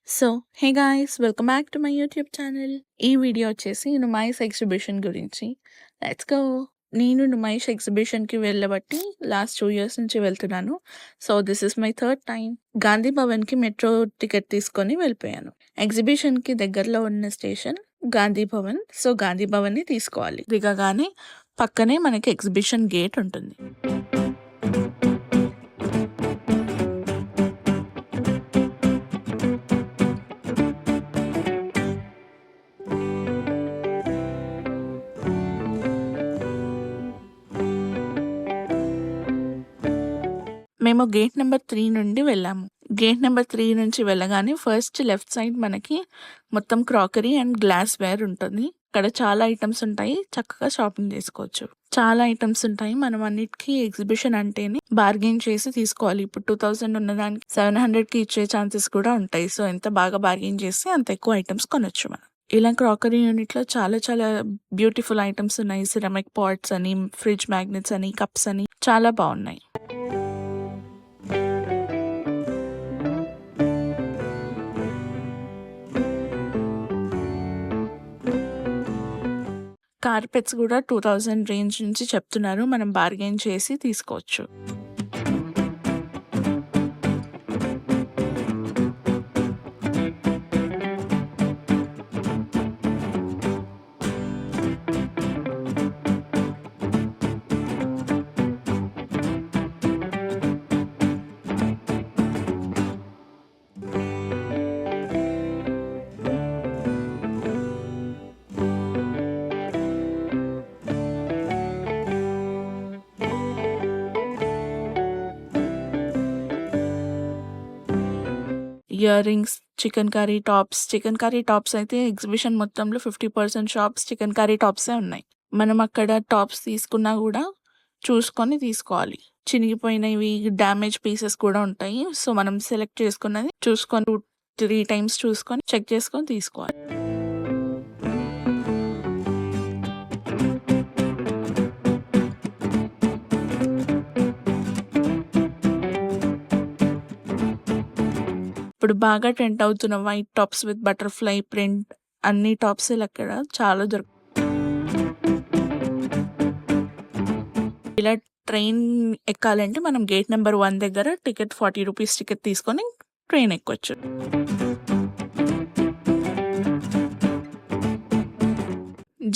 So hey guys, welcome back to my YouTube channel. ఈ video వచ్చేసి Numaish exhibition గురించి. Let's go. నేను నుమైష్ ఎగ్జిబిషన్కి వెళ్ళబట్టి లాస్ట్ 2 years నుంచి వెళ్తున్నాను. So this is my third time. Gandhi భవన్కి మెట్రో టికెట్ తీసుకొని వెళ్ళిపోయాను. ఎగ్జిబిషన్కి దగ్గరలో ఉన్న స్టేషన్ గాంధీ భవన్. సో గాంధీ భవన్ని తీసుకోవాలి. దిగగానే పక్కనే మనకి ఎగ్జిబిషన్ గేట్ ఉంటుంది. మేము గేట్ నెంబర్ 3 నుండి వెళ్ళాము. గేట్ నెంబర్ 3 నుంచి వెళ్ళగానే ఫస్ట్ లెఫ్ట్ సైడ్ మనకి మొత్తం క్రాకరీ అండ్ గ్లాస్ వేర్ ఉంటుంది. ఇక్కడ చాలా ఐటమ్స్ ఉంటాయి, చక్కగా షాపింగ్ చేసుకోవచ్చు. చాలా ఐటమ్స్ ఉంటాయి. మనం అన్నిటికీ ఎగ్జిబిషన్ అంటేనే బార్గెన్ చేసి తీసుకోవాలి. ఇప్పుడు 2000 ఉన్నదానికి 700కి ఇచ్చే ఛాన్సెస్ కూడా ఉంటాయి. సో ఎంత బాగా బార్గెన్ చేస్తే అంత ఎక్కువ ఐటమ్స్ కొనొచ్చు మనం. ఇలా క్రాకరీ యూనిట్లో చాలా చాలా బ్యూటిఫుల్ ఐటమ్స్ ఉన్నాయి. సిరమిక్ పాట్స్ అని, ఫ్రిడ్జ్ మ్యాగ్నెట్స్ అని, కప్స్ అని చాలా బాగున్నాయి. కార్పెట్స్ కూడా 2000 రేంజ్ నుంచి చెప్తున్నారు. మనం బార్గెన్ చేసి తీసుకోవచ్చు. Ear rings, chicken curry tops అయితే ఎగ్జిబిషన్ మొత్తంలో 50% షాప్స్ చికెన్ కర్రీ టాప్సే ఉన్నాయి. మనం అక్కడ టాప్స్ తీసుకున్నా కూడా చూసుకొని తీసుకోవాలి. చినిగిపోయినవి, డ్యామేజ్ పీసెస్ కూడా ఉంటాయి. సో మనం సెలెక్ట్ చేసుకున్నది చూసుకొని 2-3 టైమ్స్ చూసుకొని చెక్ చేసుకొని తీసుకోవాలి. ఇప్పుడు బాగా ట్రెండ్ అవుతున్న white tops with butterfly print అన్ని టాప్స్ అక్కడ చాలా ఇలా ట్రైన్ ఎక్కాలంటే మనం గేట్ నెంబర్ 1 దగ్గర టికెట్ 40 రూపీస్ టికెట్ తీసుకొని ట్రైన్ ఎక్కొచ్చు.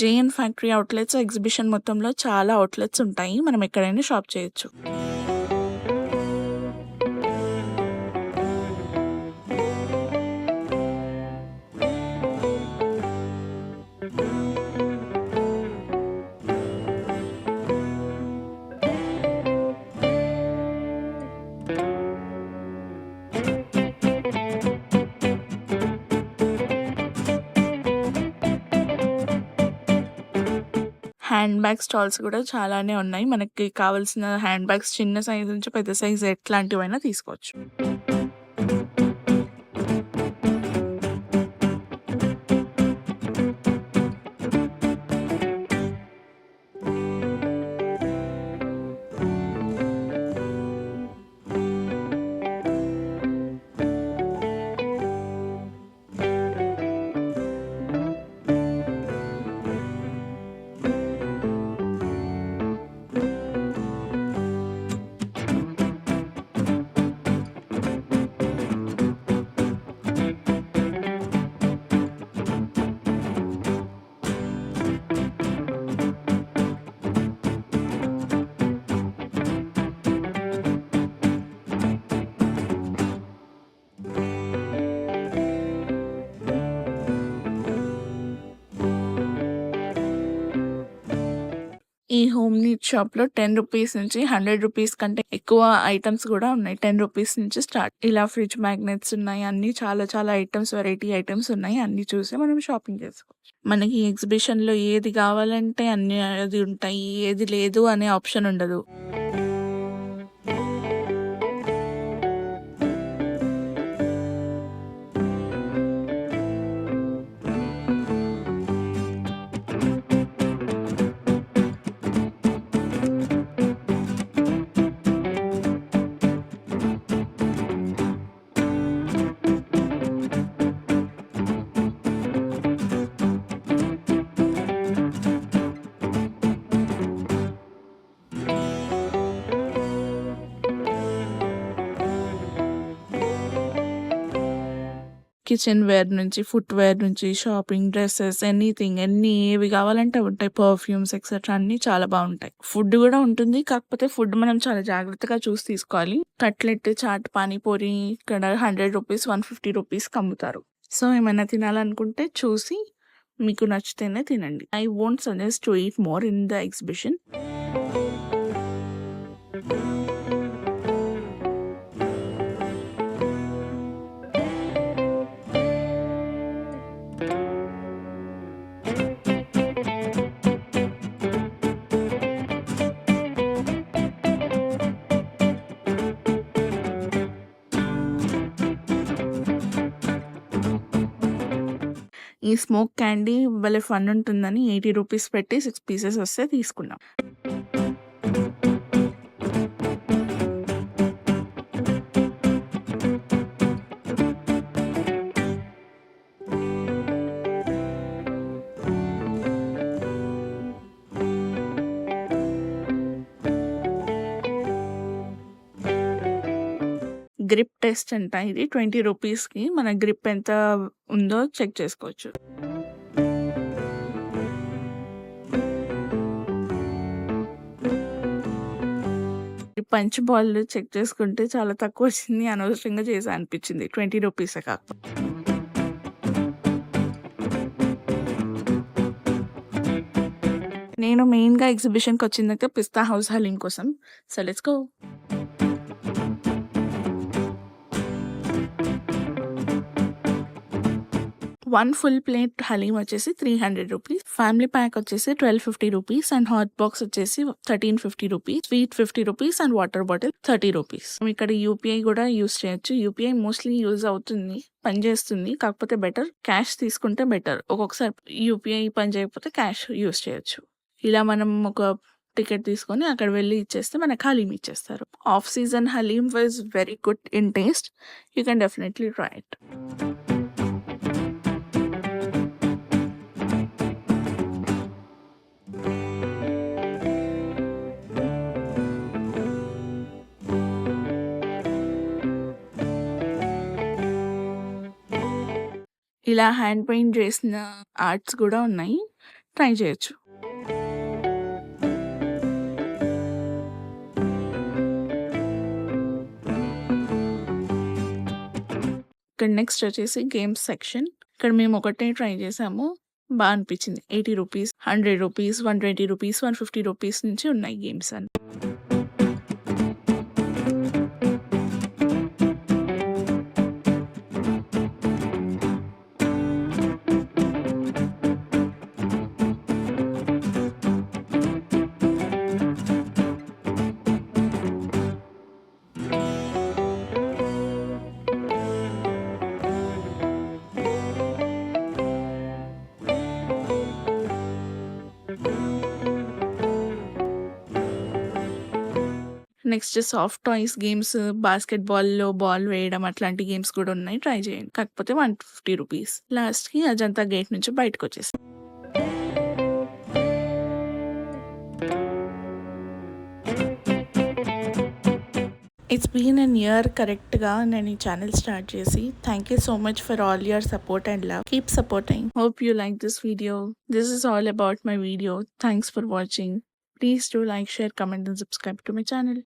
జేఎన్ ఫ్యాక్టరీ అవుట్లెట్స్ ఎగ్జిబిషన్ మొత్తంలో చాలా అవుట్లెట్స్ ఉంటాయి. మనం ఎక్కడైనా షాప్ చేయొచ్చు. హ్యాండ్ బ్యాగ్ స్టాల్స్ కూడా చాలానే ఉన్నాయి. మనకి కావాల్సిన హ్యాండ్ బ్యాగ్స్ చిన్న సైజ్ నుంచి పెద్ద సైజ్ ఎట్లాంటివైనా తీసుకోవచ్చు. ఈ హోమ్ నీడ్ షాప్‌లో 10 రూపీస్ నుంచి 100 రూపీస్ కంటే ఎక్కువ ఐటమ్స్ కూడా ఉన్నాయి. 10 రూపీస్ నుంచి స్టార్ట్. ఇలా ఫ్రిడ్జ్ మ్యాగ్నెట్స్ ఉన్నాయి. అన్నీ చాలా చాలా ఐటమ్స్, వెరైటీ ఐటమ్స్ ఉన్నాయి. అన్నీ చూసి మనం షాపింగ్ చేసుకోవచ్చు. మనకి ఎగ్జిబిషన్‌లో ఏది కావాలంటే అన్నీ అది ఉంటాయి. ఏది లేదు అనే ఆప్షన్ ఉండదు. కిచెన్ వేర్ నుంచి, ఫుట్‌వేర్ నుంచి, షాపింగ్, డ్రెసెస్, ఎనీథింగ్ ఏవి కావాలంటే అవి ఉంటాయి. పర్ఫ్యూమ్స్ ఎక్సెట్రా అన్నీ చాలా బాగుంటాయి. ఫుడ్ కూడా ఉంటుంది. కాకపోతే ఫుడ్ మనం చాలా జాగ్రత్తగా చూసి తీసుకోవాలి. కట్లెట్, చాట్, పానీపూరి ఇక్కడ ₹100, ₹150కి అమ్ముతారు. సో ఏమైనా తినాలనుకుంటే చూసి మీకు నచ్చితేనే తినండి. I won't suggest to eat more in the exhibition. ఈ స్మోక్ క్యాండీ భలే ఫన్ ఉంటుందని ₹80 పెట్టి 6 పీసెస్ వస్తే తీసుకున్నాం. గ్రిప్ టెస్ట్ అంట ఇది. ₹20కి మన గ్రిప్ ఎంత ఉందో చెక్ చేసుకోవచ్చు. ఈ పంచ్ బాల్ చెక్ చేసుకుంటే చాలా తక్కువ వచ్చింది. అనవసరంగా చేశా అనిపించింది. ₹20 కాకపోతే. నేను మెయిన్‌గా ఎగ్జిబిషన్‌కి వచ్చిందైతే పిస్తా హౌస్ హలీం కోసం. So let's go. One full plate haleem వచ్చేసి ₹300. ఫ్యామిలీ ప్యాక్ వచ్చేసి ₹1250 అండ్ హాట్ బాక్స్ వచ్చేసి ₹1350. Sweet ₹50 and water bottle ₹30. ఇక్కడ యూపీఐ కూడా యూస్ చేయొచ్చు. యూపీఐ మోస్ట్లీ యూజ్ అవుతుంది, పనిచేస్తుంది. కాకపోతే బెటర్ క్యాష్ తీసుకుంటే బెటర్. ఒక్కొక్కసారి యూపీఐ పని చేయకపోతే క్యాష్ యూస్ చేయొచ్చు. ఇలా మనం ఒక టికెట్ తీసుకొని అక్కడ వెళ్ళి ఇచ్చేస్తే మనకు హలీం ఇచ్చేస్తారు. Of season haleem was very good in taste. You can definitely try it. ఇలా హ్యాండ్ పెయింట్ చేసిన ఆర్ట్స్ కూడా ఉన్నాయి, ట్రై చేయొచ్చు. ఇక్కడ నెక్స్ట్ వచ్చేసి గేమ్స్ సెక్షన్. ఇక్కడ మేము ఒకటే ట్రై చేసాము, బాగా అనిపించింది. ₹80, ₹100, ₹120, ₹150 నుంచి ఉన్నాయి గేమ్స్ అని. నెక్స్ట్ సాఫ్ట్ టాయ్స్ గేమ్స్, బాస్కెట్‌బాల్‌లో బాల్ వేయడం అట్లాంటి గేమ్స్ కూడా ఉన్నాయి, ట్రై చేయండి. కాకపోతే ₹150. లాస్ట్‌కి అజంతా గేట్ నుంచి బయటకొచ్చేసాం. ఇట్స్ బీన్ ఎన్ ఇయర్ కరెక్ట్‌గా నేను ఈ ఛానల్ స్టార్ట్ చేసి. Thank you so much for all your support and love. Keep supporting. Hope you like this video. This is all about my video. Thanks for watching. Please do like, share, comment and subscribe to my channel.